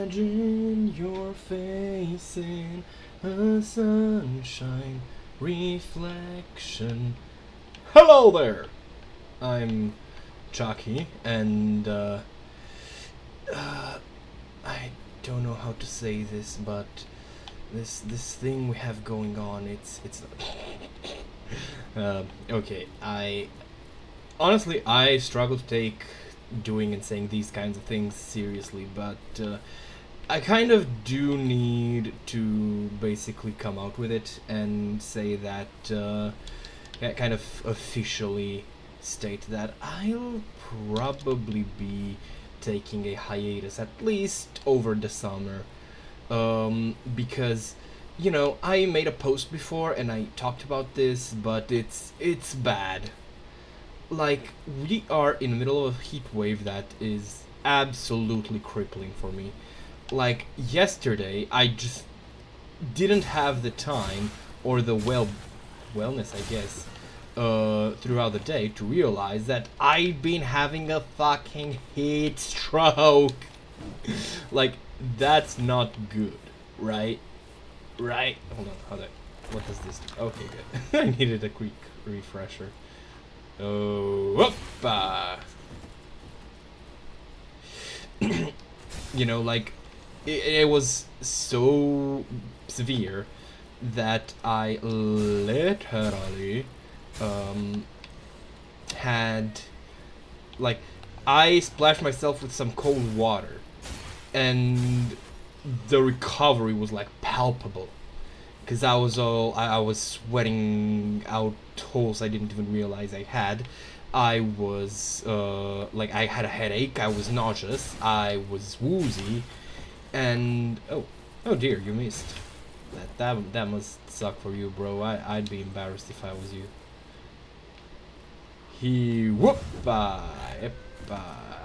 Imagine your face in a sunshine reflection. Hello there! I'm Chucky, and I don't know how to say this, but this thing we have going on, it's okay. I struggle to take doing and saying these kinds of things seriously, but I kind of do need to basically come out with it and say that, kind of officially state that I'll probably be taking a hiatus at least over the summer, because I made a post before and I talked about this, but it's bad. Like, we are in the middle of a heat wave that is absolutely crippling for me. Like, yesterday I just didn't have the time or the wellness, I guess, throughout the day to realize that I've been having a fucking heat stroke. Like, that's not good, right? Right? Hold on. What does this do? Okay, good. I needed a quick refresher. Oh, whoopa! Like, it was so severe that I literally had, like, I splashed myself with some cold water, and the recovery was like palpable, because I was sweating out holes I didn't even realize I had. I was like, I had a headache, I was nauseous, I was woozy, and oh dear, you missed. That must suck for you, bro. I'd be embarrassed if I was you. Whoop-a,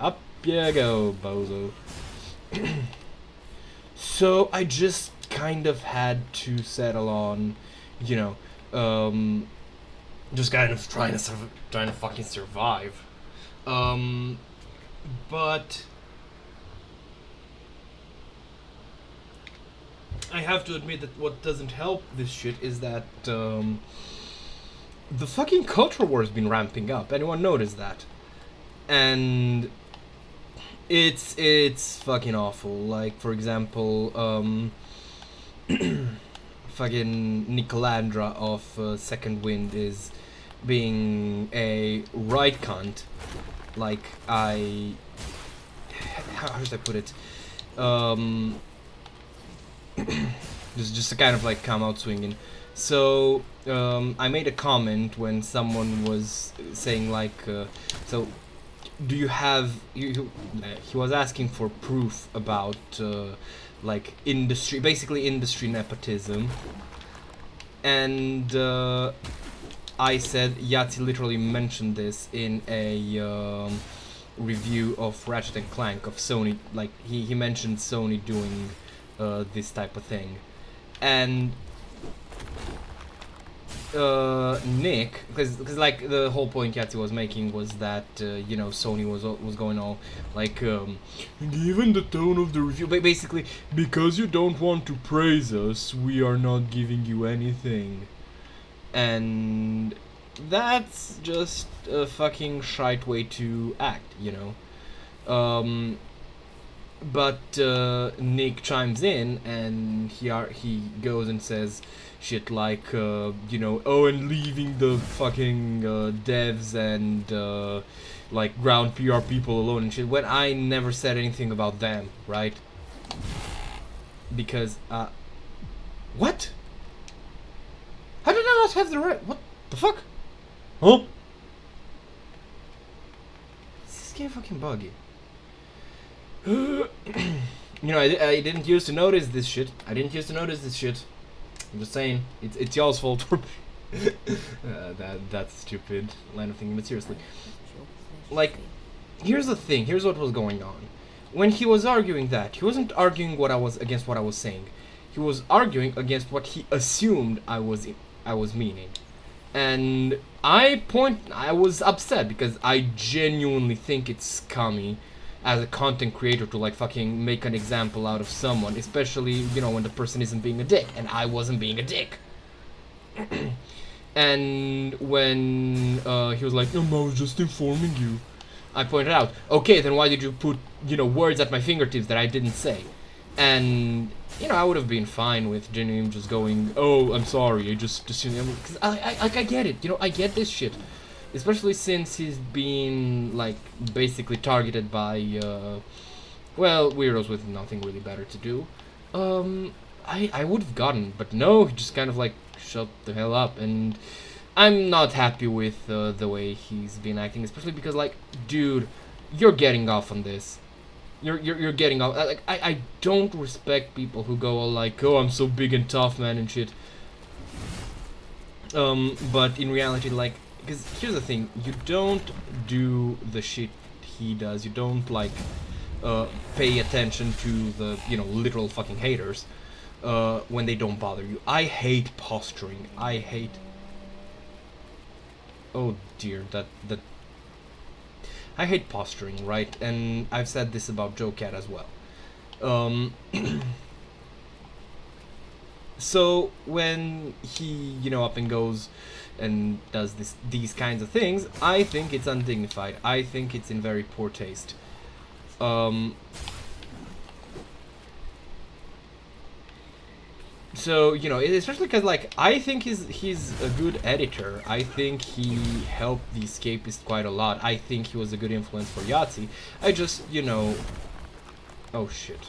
up you go, bozo. So I just kind of had to settle on, just kind of trying to fucking survive. But I have to admit that what doesn't help this shit is that the fucking culture war has been ramping up. Anyone notice that? And it's fucking awful. Like, for example, fucking Nicolandra of Second Wind is being a right cunt. Like, how should I put it? Just to kind of like come out swinging. So I made a comment when someone was saying like, so do you have he was asking for proof about like basically industry nepotism, and I said Yahtzee literally mentioned this in a review of Ratchet and Clank of Sony. Like, he mentioned Sony doing this type of thing, and Nick, because like the whole point Yahtzee was making was that Sony was going all like, given the tone of the review, basically, because you don't want to praise us, we are not giving you anything, and that's just a fucking shite way to act, But Nick chimes in and he goes and says shit like, oh, and leaving the fucking devs and like ground PR people alone and shit, when I never said anything about them, right? Because what? How did I not have the right? What the fuck? Huh? Is this game fucking buggy? I didn't used to notice this shit. I'm just saying, it's y'all's fault for that's stupid line of thinking, but seriously. Like, here's the thing, here's what was going on. When he was arguing that, he wasn't arguing against what I was saying. He was arguing against what he assumed I was meaning. And I was upset because I genuinely think it's scummy as a content creator to like fucking make an example out of someone, especially, you know, when the person isn't being a dick, and I wasn't being a dick. And when he was like, I was just informing you, I pointed out, okay, then why did you put, you know, words at my fingertips that I didn't say? And, you know, I would have been fine with Jinim just going, oh, I'm sorry, I just assumed, because I get it, you know, I get this shit. Especially since he's been, like, basically targeted by, well, weirdos with nothing really better to do. I would have gotten, but no, he just kind of, like, shut the hell up, and I'm not happy with the way he's been acting, especially because, like, dude, you're getting off on this. You're getting off. Like, I don't respect people who go all like, oh, I'm so big and tough, man, and shit. But in reality, like, because here's the thing, you don't do the shit he does. You don't, like, pay attention to the, you know, literal fucking haters when they don't bother you. I hate posturing. I hate... Oh dear, that... I hate posturing, right? And I've said this about Joe Cat as well. So when he, you know, up and goes and does these kinds of things, I think it's undignified. I think it's in very poor taste. So, you know, especially because, like, I think he's a good editor. I think he helped The Escapist quite a lot. I think he was a good influence for Yahtzee. I just, you know... Oh, shit.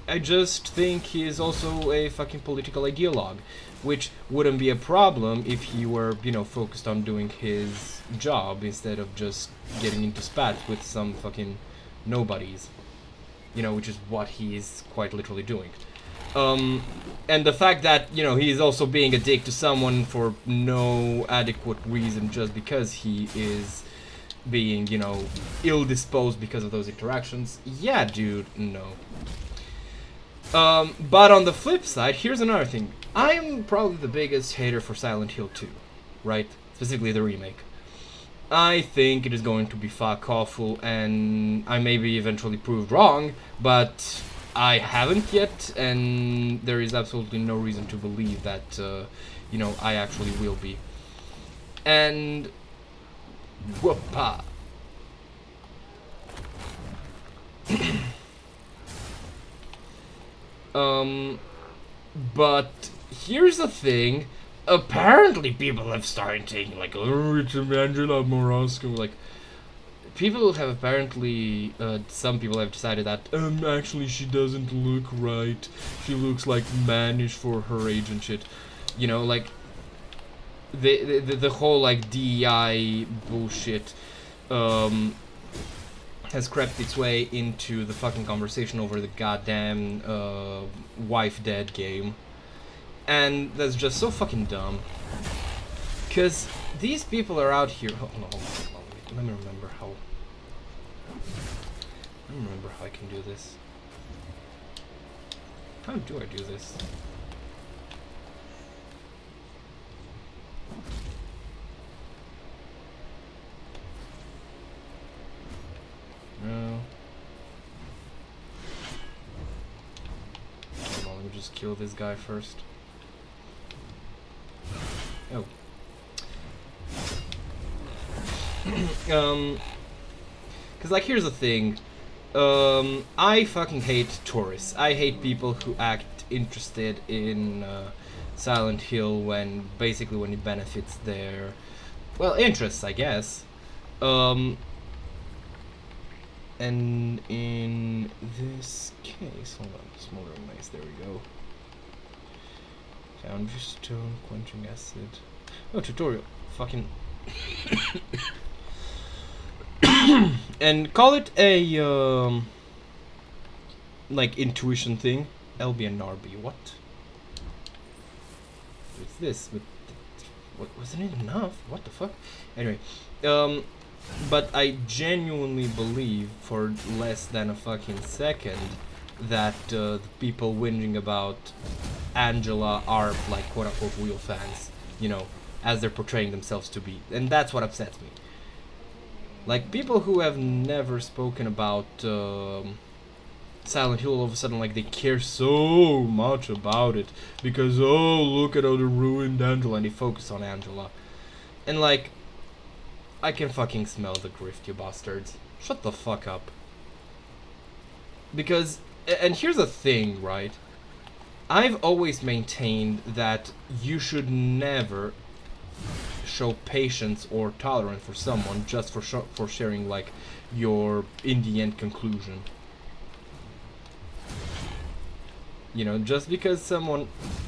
I just think he is also a fucking political ideologue, which wouldn't be a problem if he were, you know, focused on doing his job instead of just getting into spats with some fucking nobodies. You know, which is what he is quite literally doing. And the fact that, you know, he's also being a dick to someone for no adequate reason just because he is being, you know, ill-disposed because of those interactions. Yeah, dude, no. But on the flip side, here's another thing. I'm probably the biggest hater for Silent Hill 2, right? Specifically the remake. I think it is going to be fuck awful, and I may be eventually proved wrong, but I haven't yet, and there is absolutely no reason to believe that, you know, I actually will be. And... whoopa. But here's the thing. Apparently people have started taking, like, oh, it's Angela Morosco, like, people have apparently, some people have decided that, actually she doesn't look right, she looks, like, mannish for her age and shit, you know, like, the whole, like, DEI bullshit, has crept its way into the fucking conversation over the goddamn, wife dead game. And that's just so fucking dumb. Because these people are out here... Oh, no, hold on. Let me remember how... I don't remember how I can do this. How do I do this? No. Hold on, let me just kill this guy first. Oh. Cause like here's the thing, I fucking hate tourists. I hate people who act interested in Silent Hill when it benefits their, well, interests, I guess. And in this case, hold on, smaller nice, there we go. Foundry stone, quenching acid. Oh, tutorial. Fucking. And call it a, like, intuition thing. LB and Narby. What? What's this? What, wasn't it enough? What the fuck? Anyway, but I genuinely believe for less than a fucking second that the people whinging about Angela are, like, quote-unquote real fans, you know, as they're portraying themselves to be, and that's what upsets me. Like, people who have never spoken about Silent Hill, all of a sudden, like, they care so much about it because, oh, look at how they ruined Angela, and they focus on Angela. And, like, I can fucking smell the grift, you bastards. Shut the fuck up. Because, and here's the thing, right? I've always maintained that you should never show patience or tolerance for someone just for sharing, like, your in the end conclusion. You know, just because someone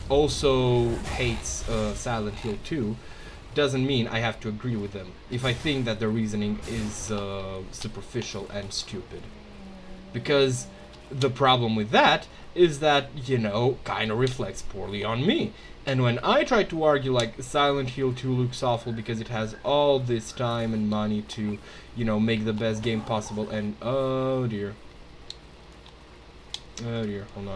also hates Silent Hill 2 doesn't mean I have to agree with them if I think that their reasoning is superficial and stupid. Because the problem with that is that, you know, kind of reflects poorly on me. And when I try to argue, like, Silent Hill 2 looks awful because it has all this time and money to, you know, make the best game possible, and oh dear, hold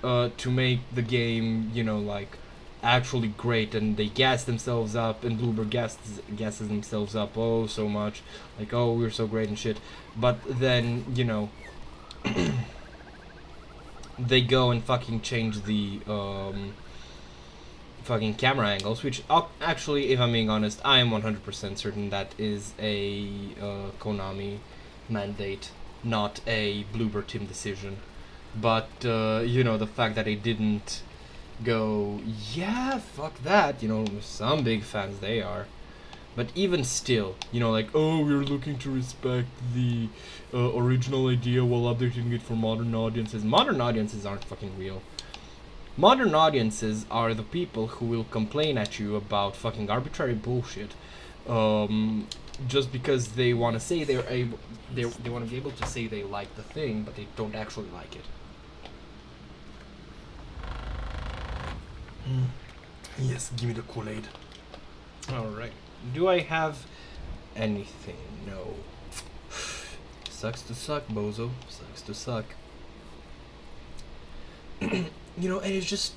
on. To make the game, you know, like, actually great, and they gas themselves up, and Bloober gasses themselves up oh so much, like, oh, we're so great and shit, but then, you know, they go and fucking change the fucking camera angles, which actually, if I'm being honest, I am 100% certain that is a Konami mandate, not a Bloober team decision. But you know, the fact that they didn't go, yeah, fuck that, you know, some big fans they are. But even still, you know, like, oh, we're looking to respect the original idea while updating it for modern audiences. Modern audiences aren't fucking real. Modern audiences are the people who will complain at you about fucking arbitrary bullshit, just because they want to say they want to be able to say they like the thing, but they don't actually like it. Yes, give me the Kool-Aid. Alright. Do I have anything? No. Sucks to suck, bozo. Sucks to suck. You know, and it's just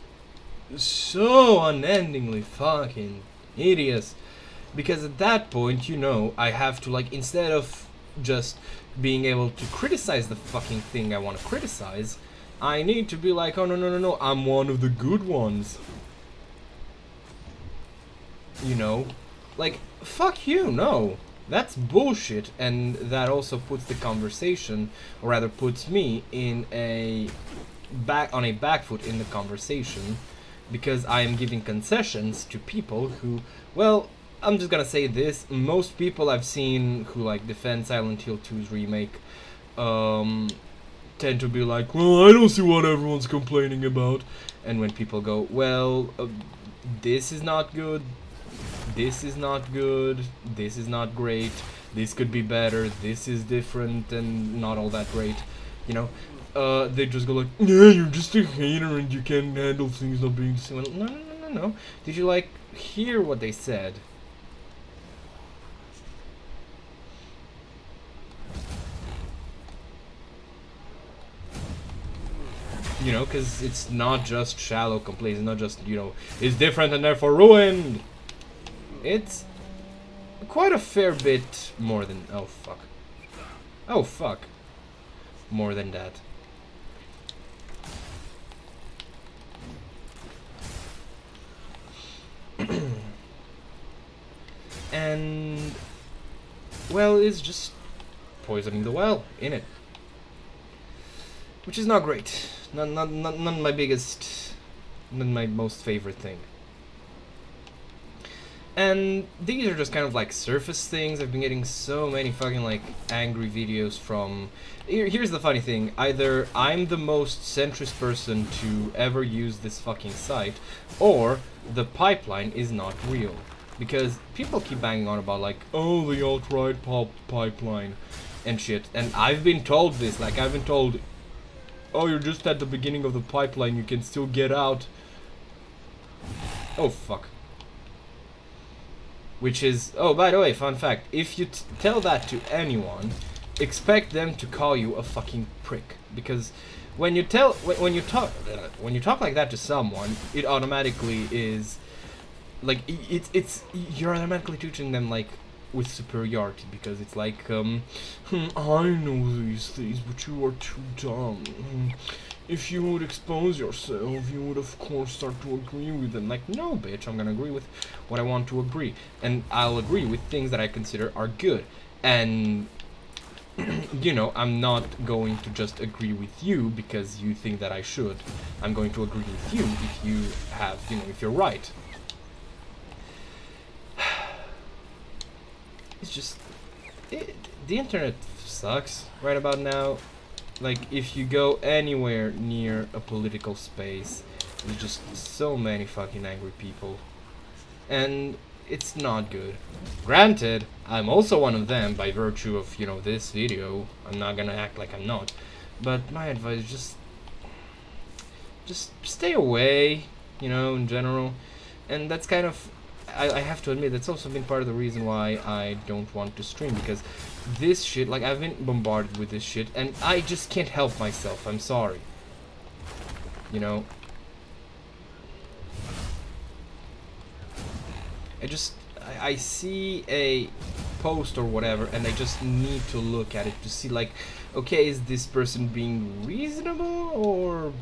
so unendingly fucking hideous. Because at that point, you know, I have to, like, instead of just being able to criticize the fucking thing I want to criticize, I need to be like, oh, no, I'm one of the good ones. You know? Like, fuck you, no. That's bullshit, and that also puts the conversation, or rather puts me in on a back foot in the conversation, because I am giving concessions to people who, well, I'm just gonna say this, most people I've seen who, like, defend Silent Hill 2's remake, tend to be like, well, I don't see what everyone's complaining about. And when people go, well, this is not good, this is not good, this is not great, this could be better, this is different and not all that great, you know, they just go like, yeah, you're just a hater and you can't handle things not being the same. No. Did you, like, hear what they said? You know, because it's not just shallow complaints, it's not just, you know, it's different and therefore ruined. It's quite a fair bit more than, oh fuck, more than that. And, well, it's just poisoning the well, innit? Which is not great. Not my biggest, not my most favorite thing. And these are just kind of like surface things. I've been getting so many fucking, like, angry videos from... Here's the funny thing. Either I'm the most centrist person to ever use this fucking site, or the pipeline is not real. Because people keep banging on about, like, oh, the alt-right pipeline and shit. And I've been told this. Like, I've been told, oh, you're just at the beginning of the pipeline, you can still get out. Oh, fuck. Which is, oh, by the way, fun fact, if you tell that to anyone, expect them to call you a fucking prick. Because when you talk like that to someone, it automatically is like it's you're automatically teaching them like with superiority, because it's like I know these things but you are too dumb. If you would expose yourself, you would of course start to agree with them. Like, no, bitch, I'm gonna agree with what I want to agree, and I'll agree with things that I consider are good. And you know, I'm not going to just agree with you because you think that I should. I'm going to agree with you if you have, you know, if you're right. It's just, the internet sucks right about now. Like, if you go anywhere near a political space, there's just so many fucking angry people. And it's not good. Granted, I'm also one of them by virtue of, you know, this video. I'm not gonna act like I'm not. But my advice is just stay away, you know, in general. And that's kind of, I have to admit, that's also been part of the reason why I don't want to stream, because this shit, like, I've been bombarded with this shit, and I just can't help myself. I'm sorry. You know? I see a post or whatever, and I just need to look at it to see, like, okay, is this person being reasonable, or,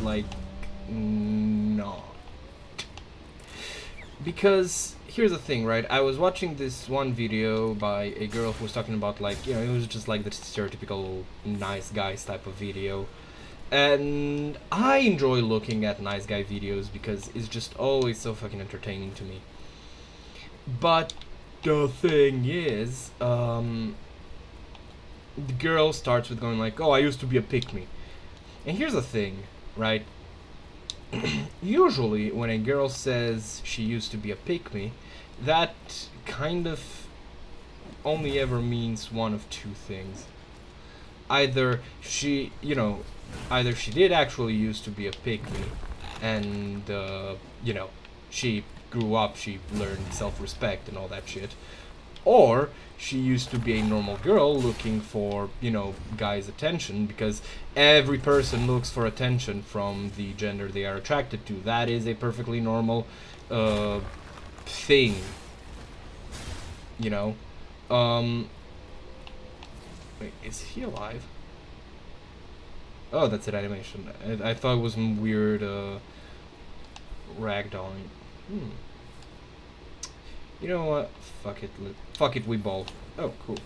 like, not? Because here's the thing, right? I was watching this one video by a girl who was talking about, like, you know, it was just like the stereotypical nice guys type of video. And I enjoy looking at nice guy videos because it's just always so fucking entertaining to me. But the thing is, the girl starts with going like, oh, I used to be a pick-me. And here's the thing, right? Usually when a girl says she used to be a pick-me, that kind of only ever means one of two things. Either she, you know, either she did actually used to be a pick-me, and, you know, she grew up, she learned self-respect and all that shit, or she used to be a normal girl looking for, you know, guys' attention, because every person looks for attention from the gender they are attracted to. That is a perfectly normal thing, you know. Wait, is he alive? Oh, that's an animation. I thought it was some weird ragdolling. You know what? Fuck it. Fuck it, we ball. Oh, cool.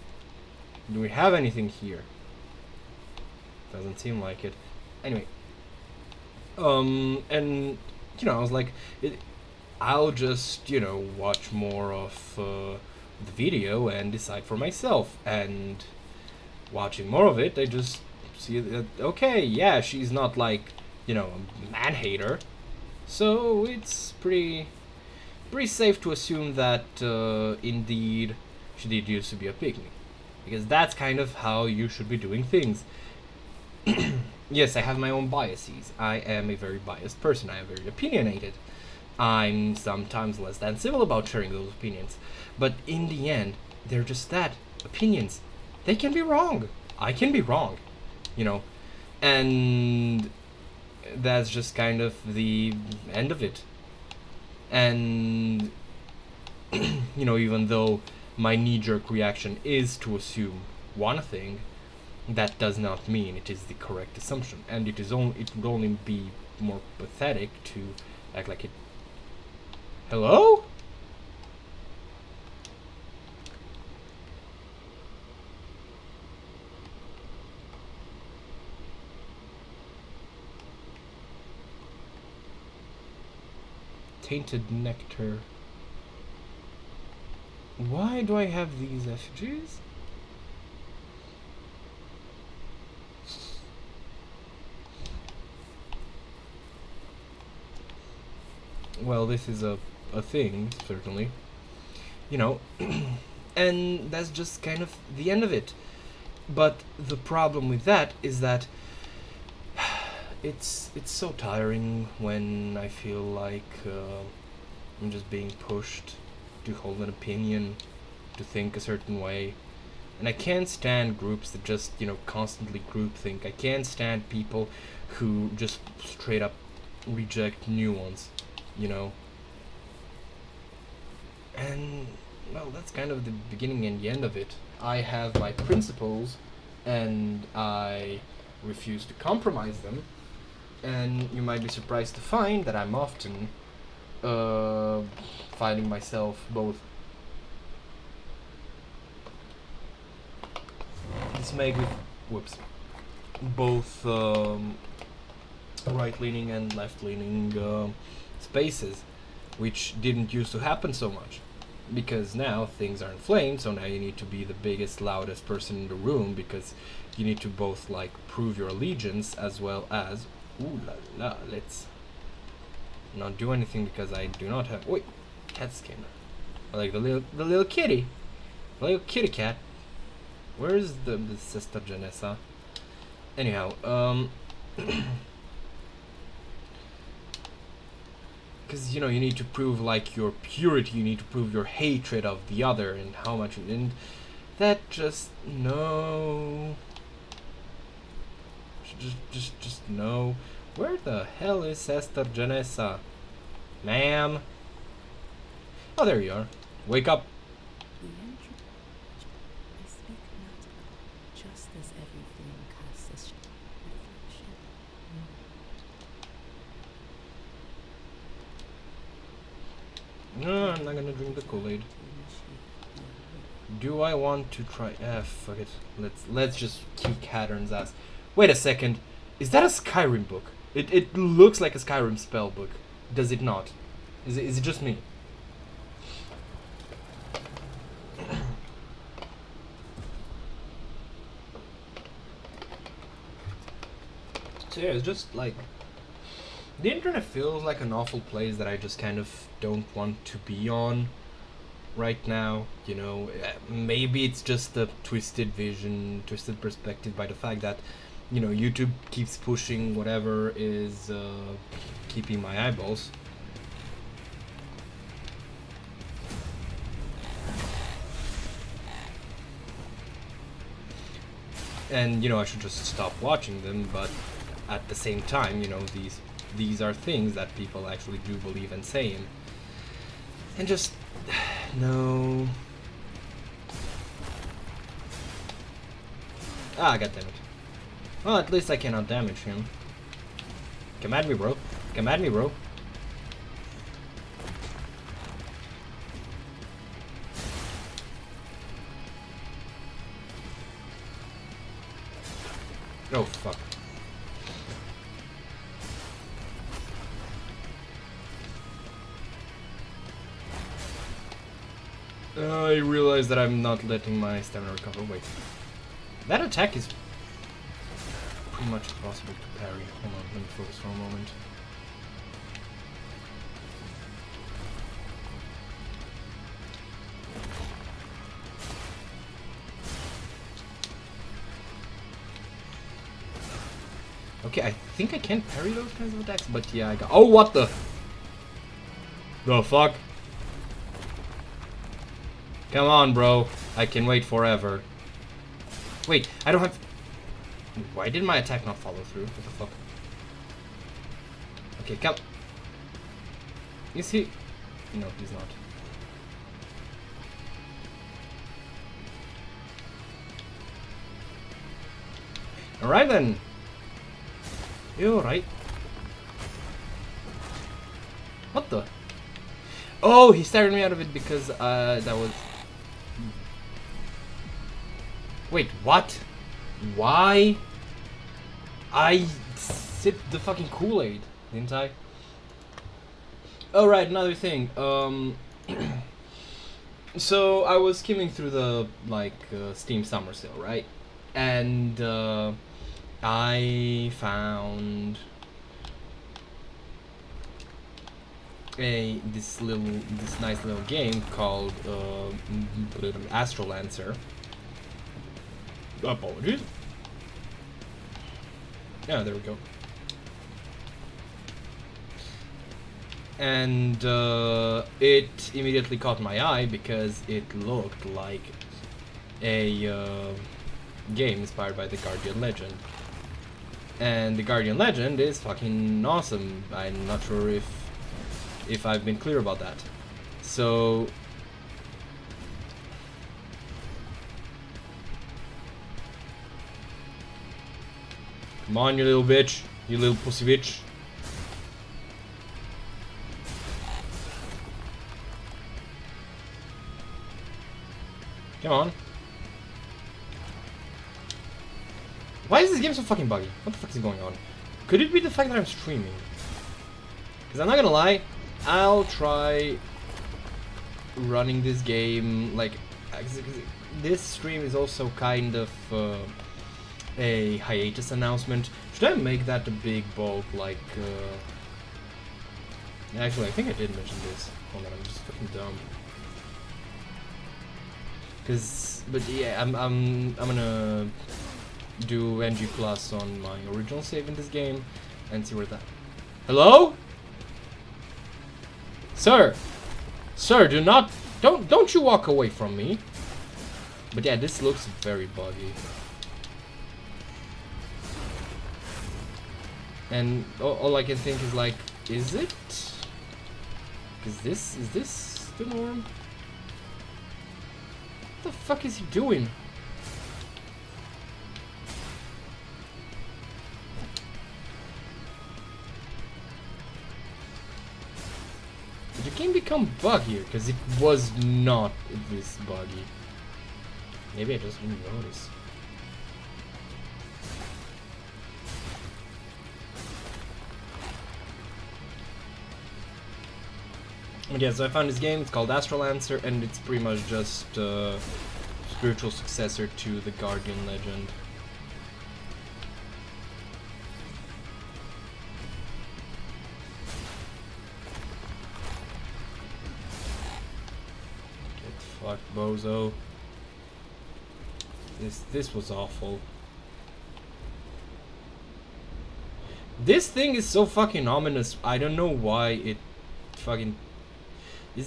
Do we have anything here? Doesn't seem like it. Anyway. And, you know, I was like, I'll just, you know, watch more of the video and decide for myself. And watching more of it, I just see that, okay, yeah, she's not like, you know, a man-hater. So it's pretty safe to assume that indeed she did used to be a pick-me, because that's kind of how you should be doing things. Yes, I have my own biases. I am a very biased person. I am very opinionated. I'm sometimes less than civil about sharing those opinions, but in the end, they're just that, opinions. They can be wrong. I can be wrong, you know, and that's just kind of the end of it. And you know, even though my knee-jerk reaction is to assume one thing, that does not mean it is the correct assumption, and it would only be more pathetic to act like it. Hello? Tainted nectar. Why do I have these effigies? Well, this is a thing, certainly. You know, and that's just kind of the end of it. But the problem with that is that it's so tiring when I feel like I'm just being pushed to hold an opinion, to think a certain way. And I can't stand groups that just, you know, constantly groupthink. I can't stand people who just straight up reject nuance, you know. And, well, that's kind of the beginning and the end of it. I have my principles, and I refuse to compromise them. And you might be surprised to find that I'm often finding myself both dismayed with, both right-leaning and left-leaning spaces, which didn't used to happen so much. Because now things are inflamed, so now you need to be the biggest, loudest person in the room, because you need to both, like, prove your allegiance as well as... Ooh la la, let's not do anything because I do not have... Wait, cat skin. I like the little kitty. The little kitty cat. Where is the sister Janessa? Anyhow, because, you know, you need to prove, like, your purity, you need to prove your hatred of the other and how much you... And that just... No... Just no. Where the hell is Sister Janessa? Ma'am? Oh, there you are. Wake up. The entrance. I speak not, just as every flame casts its reflection. No, I'm not gonna drink the Kool-Aid. Do I want to try? Fuck it. Let's just kick Hattern's ass. Wait a second. Is that a Skyrim book? It looks like a Skyrim spell book. Does it not? Is it just me? So yeah, it's just like... The internet feels like an awful place that I just kind of don't want to be on right now. You know, maybe it's just a twisted vision, twisted perspective by the fact that, you know, YouTube keeps pushing whatever is keeping my eyeballs. And, you know, I should just stop watching them, but at the same time, you know, these are things that people actually do believe and say, and just... no... Ah, goddammit. Well, at least I cannot damage him. Come at me, bro. Come at me, bro. Oh, fuck. I realize that I'm not letting my stamina recover. Wait. That attack is pretty much impossible to parry. Hold on, let me focus for a moment. Okay, I think I can parry those kinds of attacks, but yeah, I got... Oh, what the... The fuck? Come on, bro. I can wait forever. Wait, I don't have... Why did my attack not follow through? What the fuck? Okay, come... Is he... No, he's not. Alright then. You alright? What the? Oh, he staggered me out of it because that was... Wait, what? Why? I sipped the fucking Kool-Aid, didn't I? Oh, right, another thing. So I was skimming through the, like, Steam Summer Sale, right? And, I found this nice little game called Astrolancer. Apologies. Yeah, there we go. And it immediately caught my eye because it looked like a game inspired by the Guardian Legend. And the Guardian Legend is fucking awesome. I'm not sure if I've been clear about that. So Come on, you little bitch. You little pussy bitch. Come on. Why is this game so fucking buggy? What the fuck is going on? Could it be the fact that I'm streaming? Because I'm not gonna lie, I'll try running this game, like, this stream is also kind of a hiatus announcement. Should I make that a big bulk, like, actually, I think I did mention this. Hold on, I'm just fucking dumb. But yeah, I'm gonna do NG Plus on my original save in this game and see where that. Hello? Sir! Sir, don't you walk away from me. But yeah, this looks very buggy. And all I can think is like, is it? Is this the norm? What the fuck is he doing? Did the game become buggier? Because it was not this buggy. Maybe I just didn't notice. But yeah, so I found this game, it's called Astrolancer, and it's pretty much just a spiritual successor to the Guardian Legend. Get fucked, bozo. This was awful. This thing is so fucking ominous. I don't know why it fucking...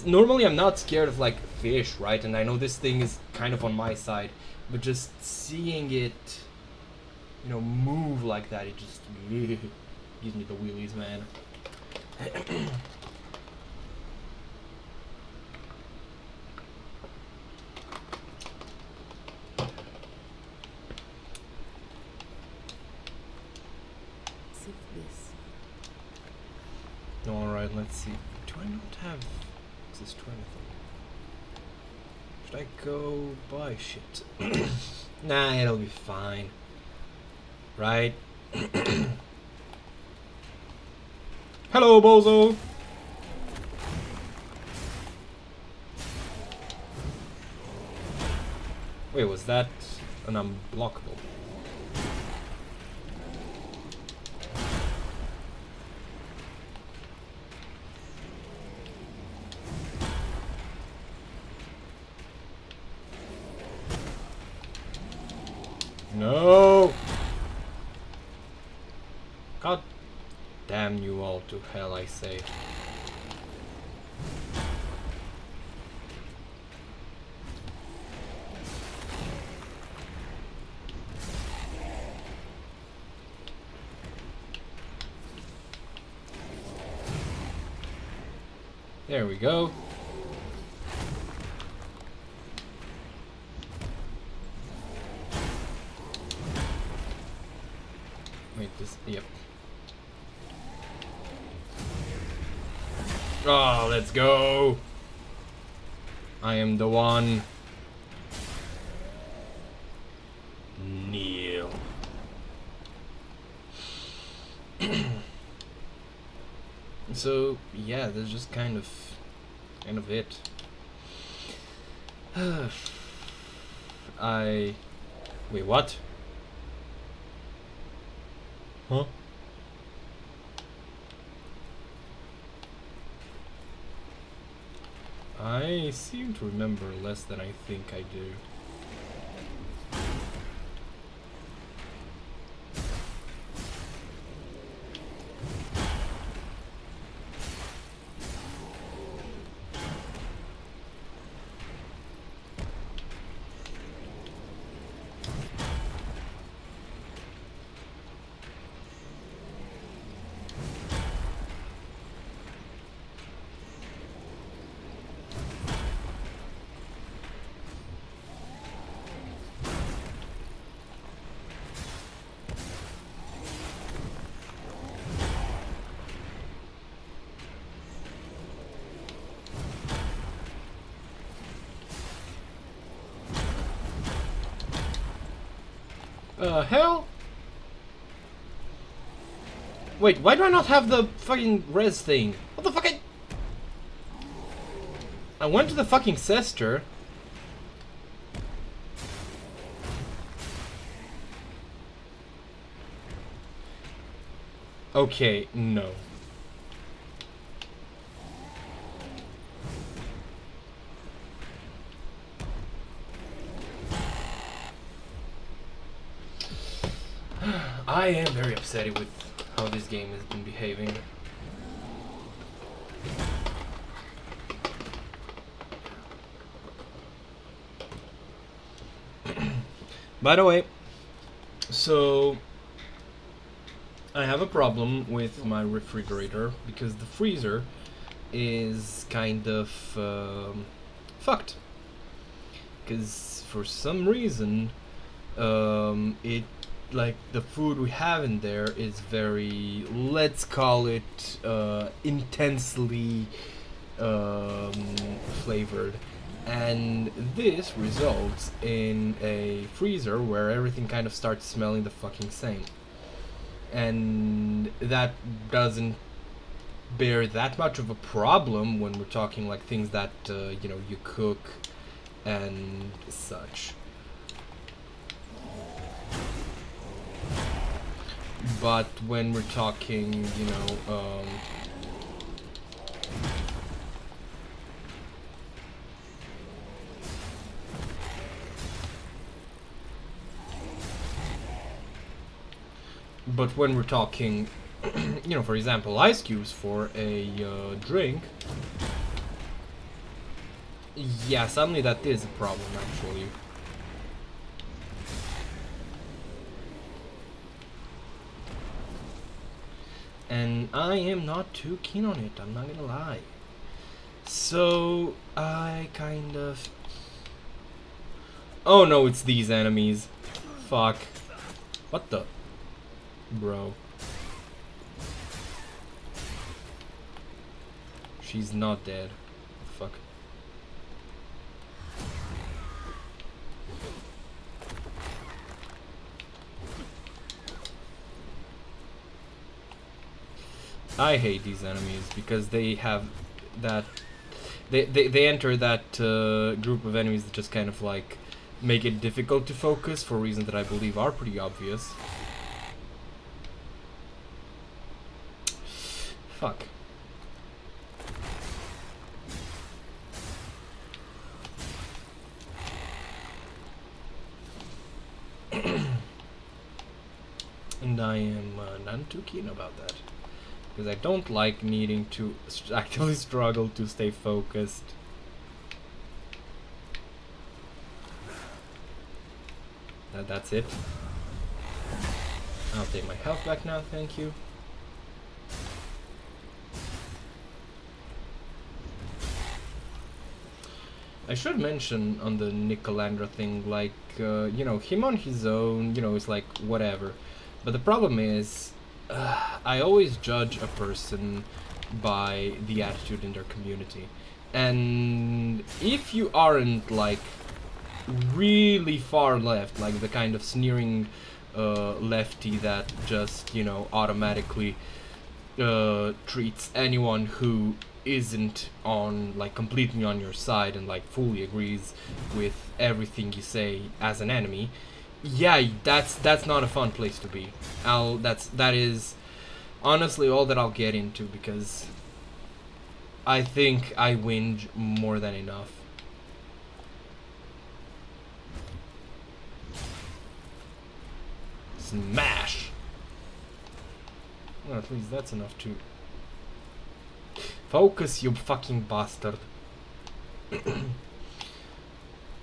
Normally I'm not scared of like fish, right? And I know this thing is kind of on my side, but just seeing it, you know, move like that, it just gives me the wheelies, man. Sip this. Alright, let's see. Do I not have access to anything? Should I go buy shit? Nah, it'll be fine. Right? Hello, bozo! Wait, was that an unblockable? No! God damn you all to hell, I say. There we go. Wait, this, yep. Oh, let's go. I am the one. Kneel. So, yeah, that's just kind of it. Wait, what? Huh? I seem to remember less than I think I do. Hell? Wait, why do I not have the fucking res thing? What the fuck? I went to the fucking Cester. Okay, no. I am very upset with how this game has been behaving. By the way, so I have a problem with my refrigerator because the freezer is kind of fucked. Because for some reason, it like the food we have in there is very, let's call it, intensely flavored. And this results in a freezer where everything kind of starts smelling the fucking same. And that doesn't bear that much of a problem when we're talking like things that, you cook and such. But when we're talking, but when we're talking, for example, ice cubes for a drink, yeah, suddenly that is a problem, actually. And I am not too keen on it, I'm not gonna lie. So, I kind of... Oh no, it's these enemies. Fuck. What the... Bro. She's not dead. Fuck. I hate these enemies because they have that... They enter that group of enemies that just kind of like make it difficult to focus for reasons that I believe are pretty obvious. Fuck. And I am not too keen about that. Because I don't like needing to actively struggle to stay focused. That's it. I'll take my health back now, thank you. I should mention on the Nicolandra thing, like, him on his own, is like, whatever. But the problem is, I always judge a person by the attitude in their community. And if you aren't, like, really far left, like the kind of sneering lefty that just, automatically treats anyone who isn't on, like, completely on your side and, like, fully agrees with everything you say as an enemy, yeah, that's not a fun place to be. That is honestly all that I'll get into, because I think I whinge more than enough. Smash! Well, at least that's enough to... Focus, you fucking bastard.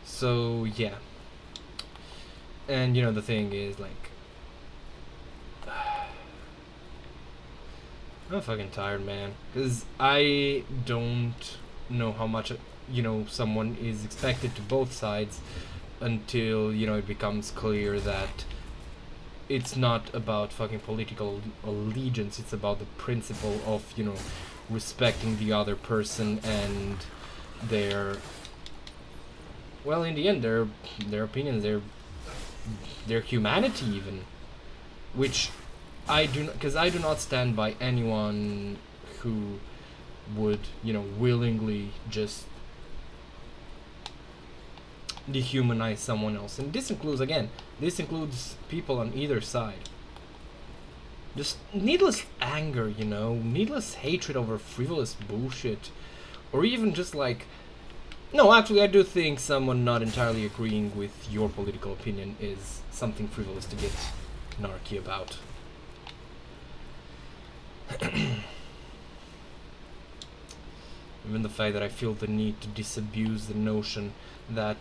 So, yeah. And, the thing is, like... I'm fucking tired, man. Because I don't know how much, someone is expected to both sides until, it becomes clear that it's not about fucking political allegiance, it's about the principle of, respecting the other person and their... Well, in the end, their opinions, their their humanity even, which I do not, because I do not stand by anyone who would, you know, willingly just dehumanize someone else. And this includes, again, this includes people on either side. Just needless anger, you know, needless hatred over frivolous bullshit, or even just like, no, actually, I do think someone not entirely agreeing with your political opinion is something frivolous to get narky about. Even the fact that I feel the need to disabuse the notion that,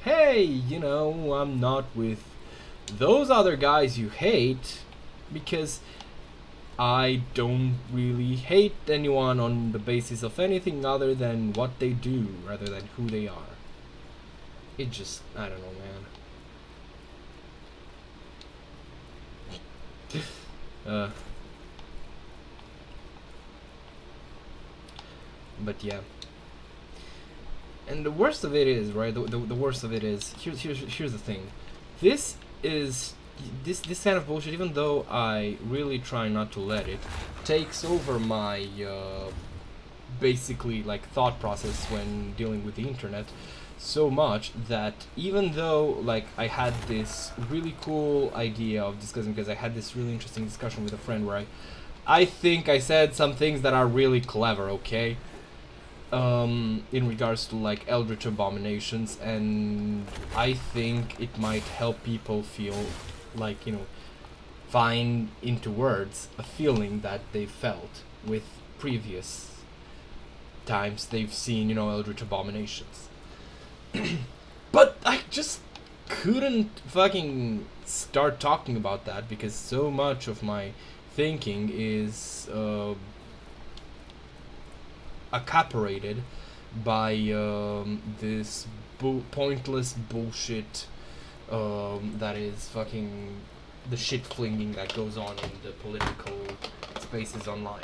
hey, you know, I'm not with those other guys you hate, because I don't really hate anyone on the basis of anything other than what they do, rather than who they are. It just, I don't know, man. But yeah. And the worst of it is, right, the worst of it is, here's the thing. This kind of bullshit, even though I really try not to let it, takes over my basically like thought process when dealing with the internet so much that even though like I had this really cool idea of discussing, because I had this really interesting discussion with a friend where I think I said some things that are really clever, okay? In regards to like eldritch abominations, and I think it might help people feel like, you know, find into words a feeling that they felt with previous times they've seen, you know, eldritch abominations. But I just couldn't fucking start talking about that because so much of my thinking is accaparated by this pointless bullshit that is fucking the shit flinging that goes on in the political spaces online.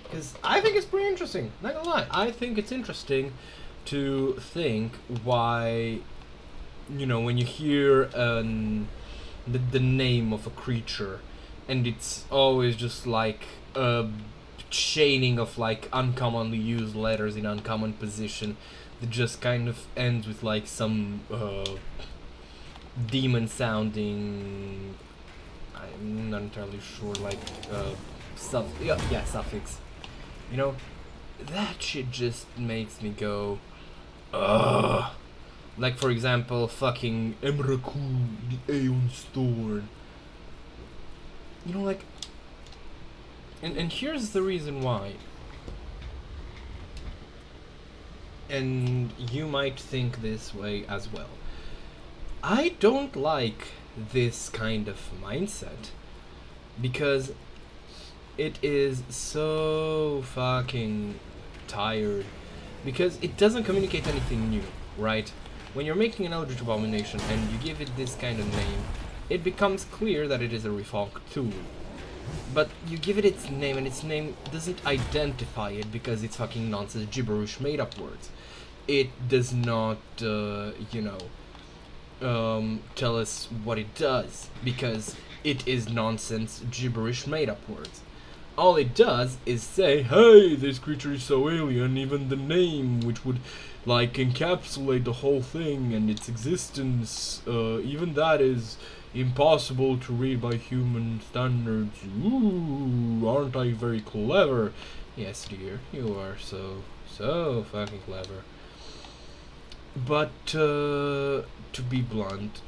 Because I think it's pretty interesting, not gonna lie. I think it's interesting to think why, you know, when you hear the name of a creature, and it's always just like a chaining of like uncommonly used letters in uncommon position that just kind of ends with like some demon sounding, I'm not entirely sure, like suffix. You know, that shit just makes me go, ugh. Like, for example, fucking Emrakul, the Aeon's Thorn. You know, like... And here's the reason why. And you might think this way as well. I don't like this kind of mindset because it is so fucking tired. Because it doesn't communicate anything new, right? When you're making an Eldritch Abomination and you give it this kind of name, it becomes clear that it is a Rifal Cthulhu. But you give it its name, and its name doesn't identify it because it's fucking nonsense, gibberish, made-up words. It does not, tell us what it does, because it is nonsense, gibberish, made-up words. All it does is say, hey, this creature is so alien, even the name, which would, like, encapsulate the whole thing and its existence, even that is impossible to read by human standards. Ooh, aren't I very clever? Yes, dear, you are so fucking clever. But, to be blunt,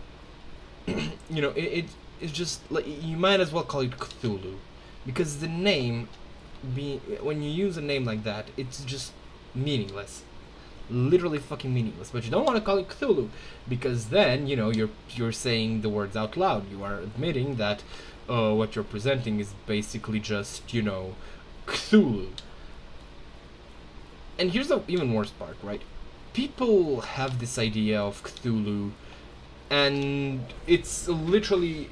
you know, it's just, like, you might as well call it Cthulhu. Because the name, when you use a name like that, it's just meaningless. Literally fucking meaningless. But you don't want to call it Cthulhu, because then, you know, you're saying the words out loud. You are admitting that what you're presenting is basically just, you know, Cthulhu. And here's the even worse part, right? People have this idea of Cthulhu, and it's literally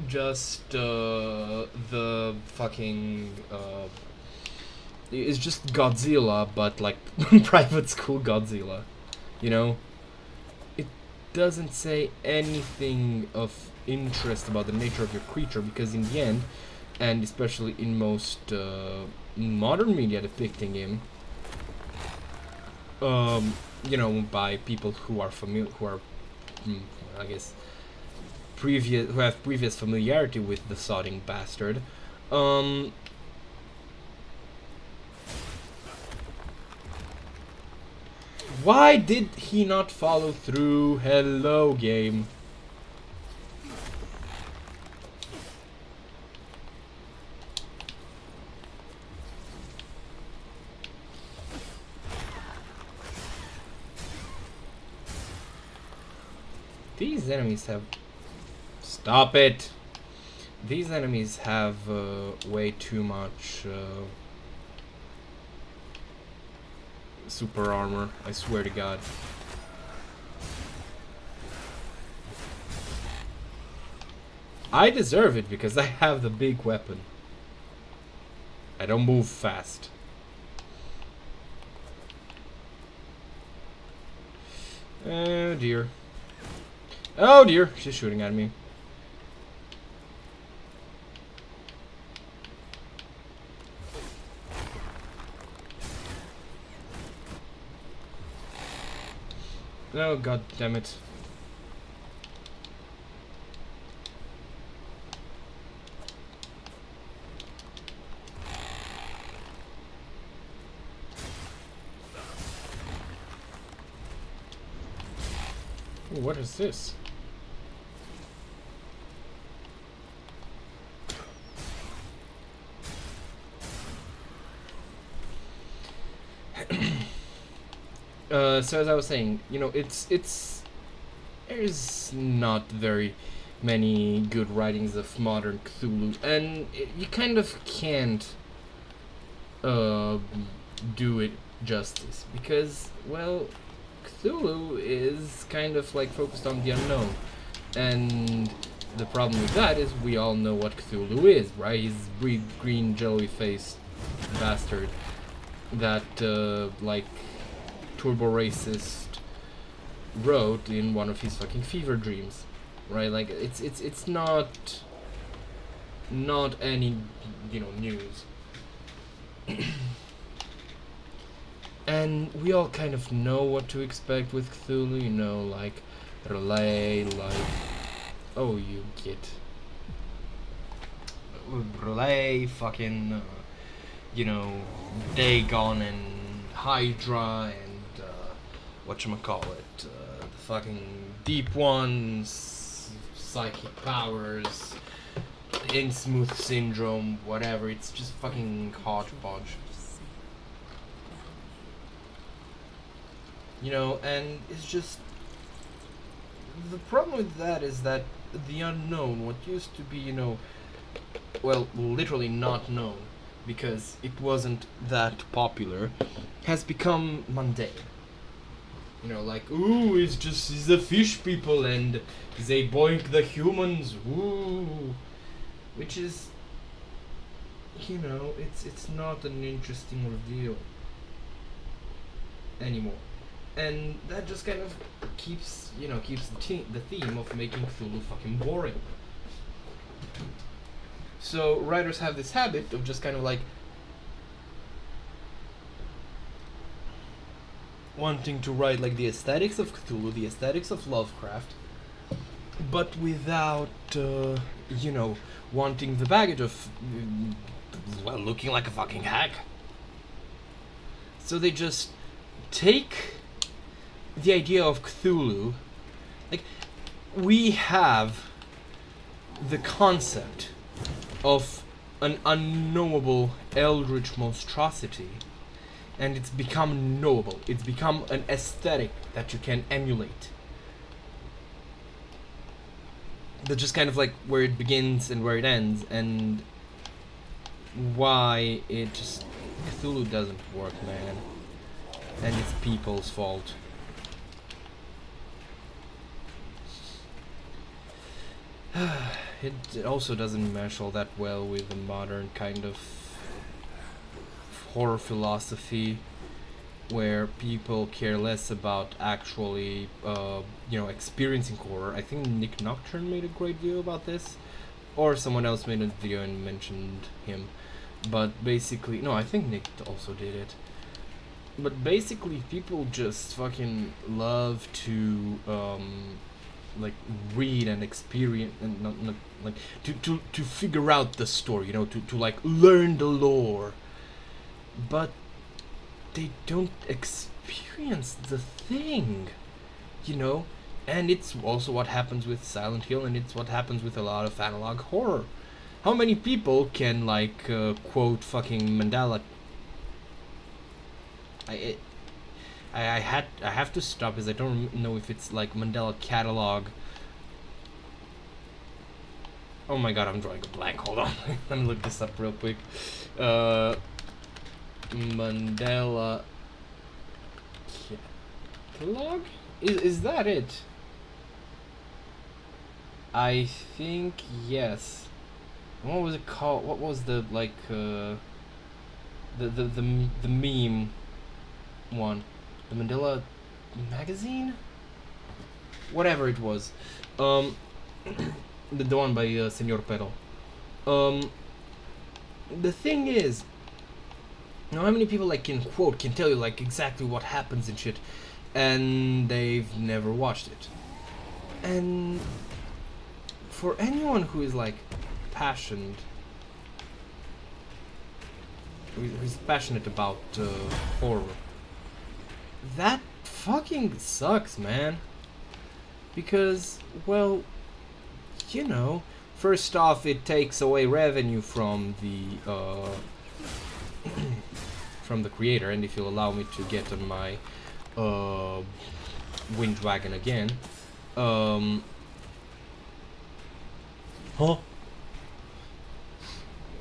just the fucking it's just Godzilla, but like private school Godzilla, you know. It doesn't say anything of interest about the nature of your creature, because in the end, and especially in most modern media depicting him, you know, by people who are I guess who have previous familiarity with the sodding bastard, why did he not follow through? Hello, game. These enemies have... Stop it! These enemies have way too much super armor, I swear to God. I deserve it because I have the big weapon. I don't move fast. Oh dear. Oh dear, she's shooting at me. Oh god damn it. Ooh, what is this? So as I was saying, you know, there's not very many good writings of modern Cthulhu, and you kind of can't do it justice because, well, Cthulhu is kind of like focused on the unknown, and the problem with that is we all know what Cthulhu is, right? He's green jelly-faced bastard that like turbo racist wrote in one of his fucking fever dreams, right? Like it's not any, you know, news. And we all kind of know what to expect with Cthulhu, you know, like Relay, like, oh, you get Relay, fucking you know, Dagon and Hydra and whatchamacallit, the fucking Deep Ones, Psychic Powers, Innsmouth Syndrome, whatever, it's just fucking hodgepodge. You know, and it's just... The problem with that is that the unknown, what used to be, you know, well, literally not known, because it wasn't that popular, has become mundane. You know, like, ooh, he's the fish people and they boink the humans, ooh. Which is, you know, it's not an interesting reveal anymore. And that just kind of keeps the theme of making Cthulhu fucking boring. So writers have this habit of just kind of like wanting to write like the aesthetics of Cthulhu, the aesthetics of Lovecraft, but without, you know, wanting the baggage of, well, looking like a fucking hack. So they just take the idea of Cthulhu, like, we have the concept of an unknowable eldritch monstrosity, and it's become knowable. It's become an aesthetic that you can emulate. That's just kind of like where it begins and where it ends, and why it just... Cthulhu doesn't work, man. And it's people's fault. it also doesn't mesh all that well with the modern kind of horror philosophy, where people care less about actually, experiencing horror. I think Nick Nocturne made a great video about this, or someone else made a video and mentioned him. But basically, no, I think Nick also did it. But basically, people just fucking love to like read and experience, and not like to figure out the story, to like learn the lore, but they don't experience the thing, and it's also what happens with Silent Hill, and it's what happens with a lot of analog horror. How many people can like quote fucking Mandela? I have to stop, as I don't know if it's like Mandela catalog. Oh my god, I'm drawing a blank. Hold on, let me look this up real quick. Mandela catalog? Is that it? I think yes. What was it called? What was the like the meme one? The Mandela magazine? Whatever it was. The one by Senor Pero. The thing is, how many people like can tell you like exactly what happens and shit, and they've never watched it. And for anyone who is like passionate, who's passionate about horror, that fucking sucks, man. Because, well, first off, it takes away revenue from the from the creator, and if you'll allow me to get on my wind wagon again,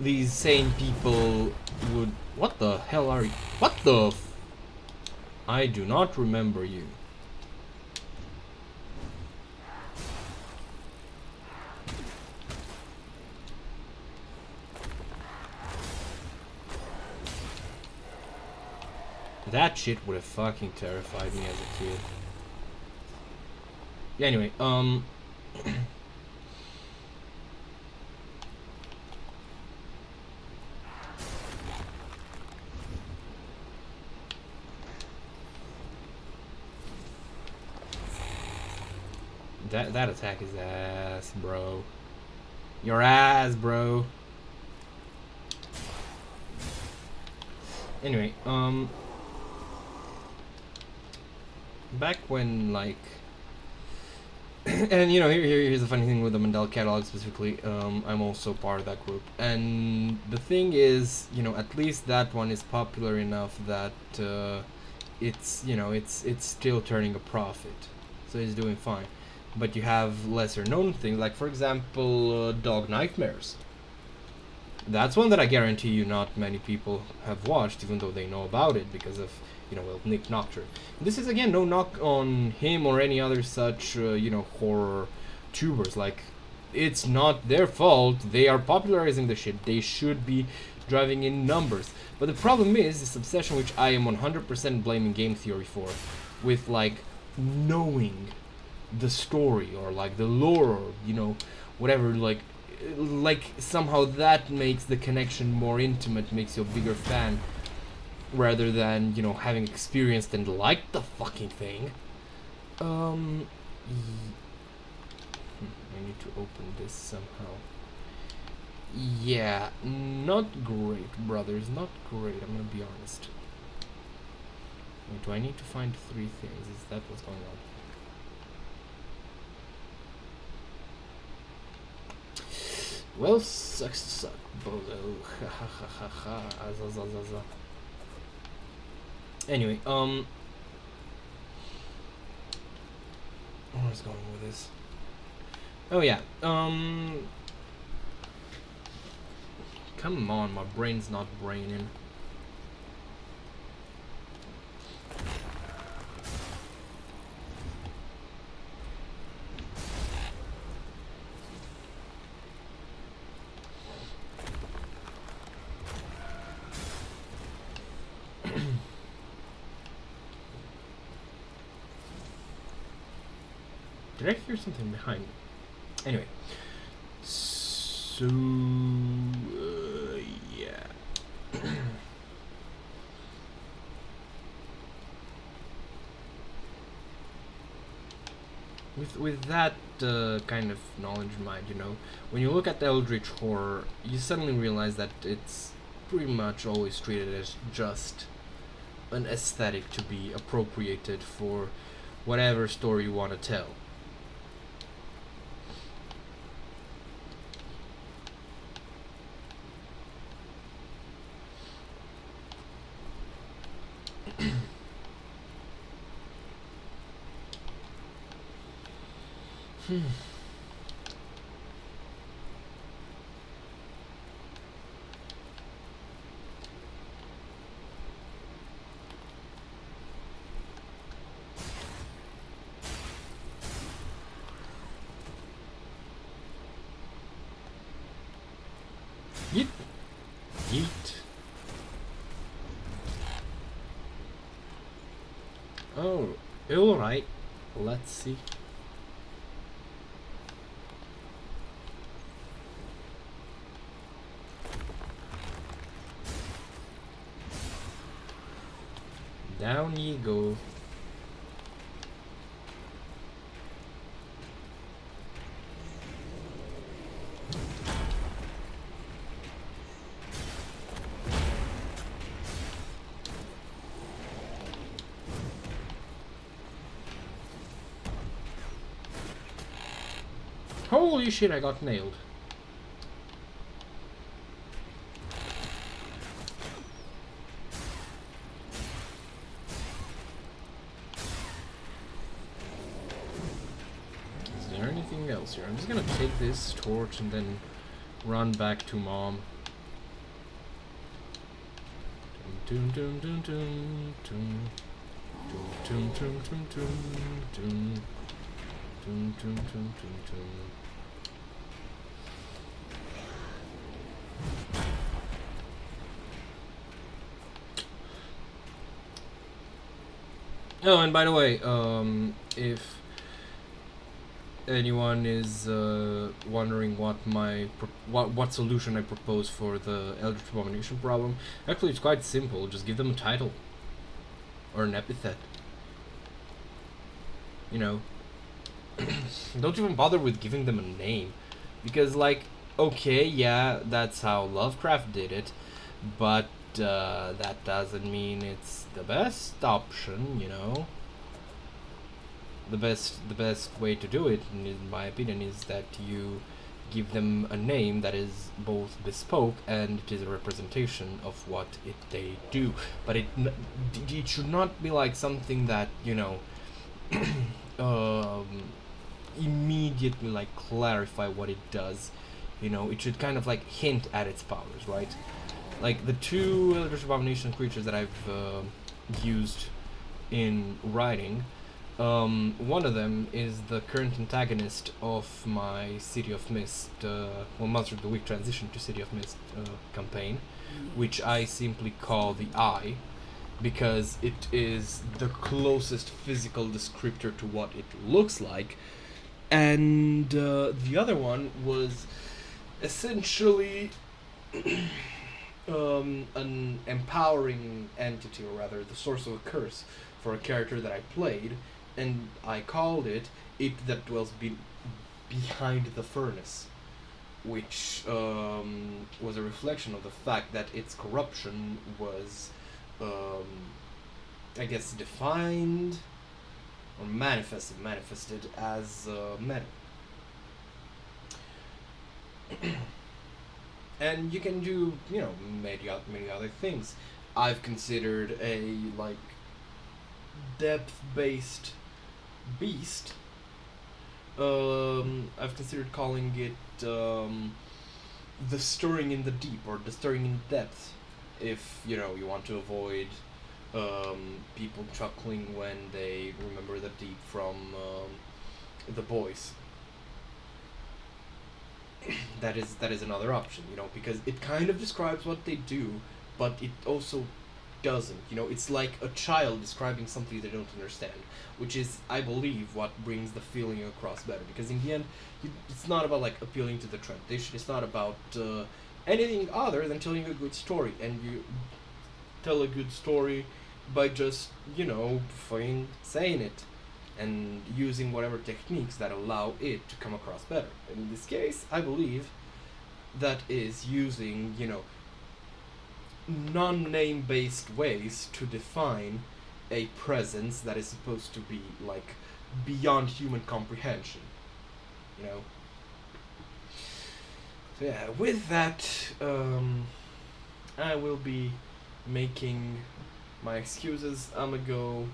these same people would. What the hell are you? What the? I do not remember you. That shit would have fucking terrified me as a kid. Yeah, anyway, that attack is ass, bro. Your ass, bro. Anyway, back when like and here's the funny thing with the Mandela catalog specifically. I'm also part of that group, and the thing is, at least that one is popular enough that it's it's still turning a profit, so it's doing fine. But you have lesser known things, like for example Dog Nightmares. That's one that I guarantee you not many people have watched, even though they know about it because of Nick Nocturne. This is again no knock on him or any other such horror tubers. Like, it's not their fault. They are popularizing the shit. They should be driving in numbers. But the problem is this obsession, which I am 100% blaming game theory for, with like knowing the story or like the lore or whatever, like somehow that makes the connection more intimate, makes you a bigger fan, rather than having experienced and liked the fucking thing. I need to open this somehow. Yeah, not great, brothers, not great, I'm gonna be honest. Wait, do I need to find 3 things? Is that what's going on? Well, sucks to suck, bozo. Ha ha ha ha ha. Anyway, where's going with this? Oh yeah, come on, my brain's not braining. Did I hear something behind me? Anyway, so yeah. With that kind of knowledge in mind, when you look at the Eldritch horror, you suddenly realize that it's pretty much always treated as just an aesthetic to be appropriated for whatever story you want to tell. Yeet. Yeet. Oh, alright. Let's see. Down ye go. Holy shit, I got nailed. Is there anything else here? I'm just gonna take this torch and then run back to Mom. Dun dun dun dun dun dun dun dun dun dun dun dun dun dun. Oh, and by the way, if anyone is wondering what solution I propose for the Eldritch Abomination problem, actually it's quite simple. Just give them a title or an epithet. Don't even bother with giving them a name, because okay, yeah, that's how Lovecraft did it, but that doesn't mean it's the best option, The best way to do it, in my opinion, is that you give them a name that is both bespoke and it is a representation of what they do. But it should not be like something that immediately clarify what it does. It should kind of hint at its powers, right? Like the two Eldritch Abomination creatures that I've used in writing, one of them is the current antagonist of my City of Mist, Monster of the Week transition to City of Mist campaign, which I simply call the Eye, because it is the closest physical descriptor to what it looks like. And the other one was essentially an empowering entity, or rather the source of a curse for a character that I played, and I called it That Dwells Behind the Furnace, which was a reflection of the fact that its corruption was, I guess, defined or manifested as metal. And you can do, many other things. I've considered a depth-based beast. I've considered calling it the stirring in the deep, or the stirring in depth, if you want to avoid people chuckling when they remember the deep from The Boys. that is another option, because it kind of describes what they do, but it also doesn't. You know, it's like a child describing something they don't understand, which is, I believe, what brings the feeling across better. Because in the end, it's not about like appealing to the tradition. It's not about anything other than telling a good story, and you tell a good story by just fucking saying it and using whatever techniques that allow it to come across better. And in this case, I believe that is using non-name based ways to define a presence that is supposed to be like beyond human comprehension, you know. So yeah, with that, I will be making my excuses. I'ma go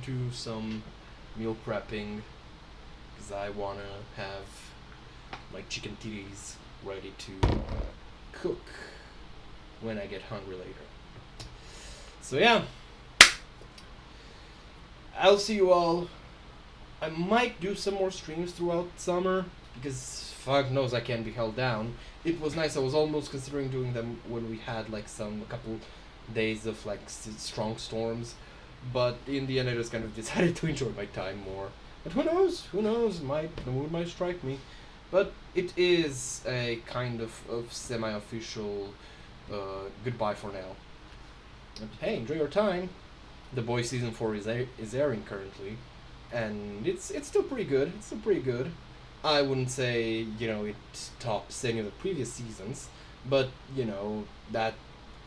do some meal prepping because I wanna have my chicken titties ready to cook when I get hungry later. So yeah, I'll see you all. I might do some more streams throughout summer because fuck knows I can't be held down. It was nice. I was almost considering doing them when we had like a couple days of like strong storms, but in the end I just kind of decided to enjoy my time more. But who knows? Who knows? The mood might strike me. But it is a kind of semi-official goodbye for now. But hey, enjoy your time. The Boys season 4 is airing currently, and it's still pretty good. It's still pretty good. I wouldn't say it tops any of the previous seasons, but that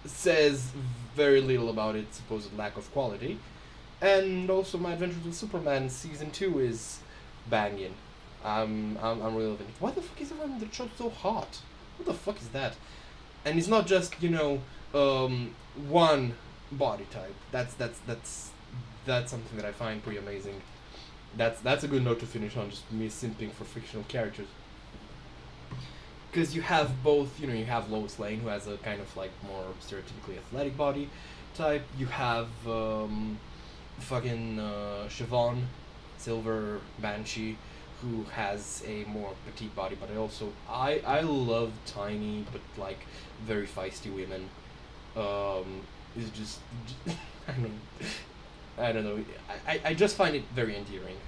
says very little about its supposed lack of quality. And also, My Adventures with Superman season 2 is banging. I'm really loving it. Why the fuck is everyone in the show so hot? What the fuck is that? And it's not just one body type. That's something that I find pretty amazing. That's a good note to finish on. Just me simping for fictional characters. Because you have both. You have Lois Lane, who has a kind of like more stereotypically athletic body type. You have Siobhan, Silver Banshee, who has a more petite body, but I love tiny but like very feisty women. Is just I don't know. I just find it very endearing,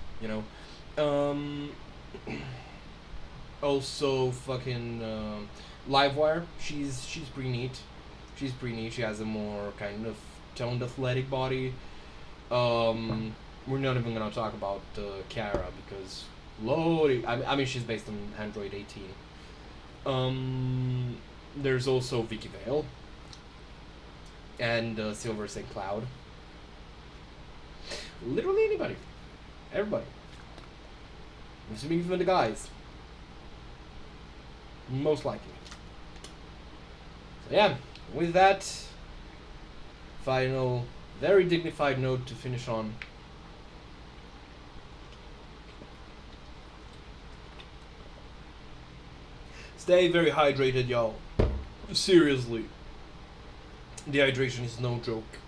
Also, Livewire. She's pretty neat. She's pretty neat. She has a more kind of toned athletic body. We're not even gonna talk about Kara because Lord, I mean she's based on Android 18. There's also Vicky Vale and Silver St. Cloud. Literally anybody, everybody. I'm assuming even the guys, most likely. So yeah, with that final, very dignified note to finish on. Stay very hydrated, y'all. Seriously. Dehydration is no joke.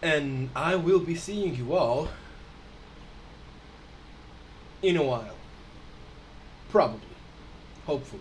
And I will be seeing you all in a while. Probably. Hopefully.